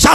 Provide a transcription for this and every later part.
6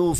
2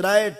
3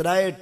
3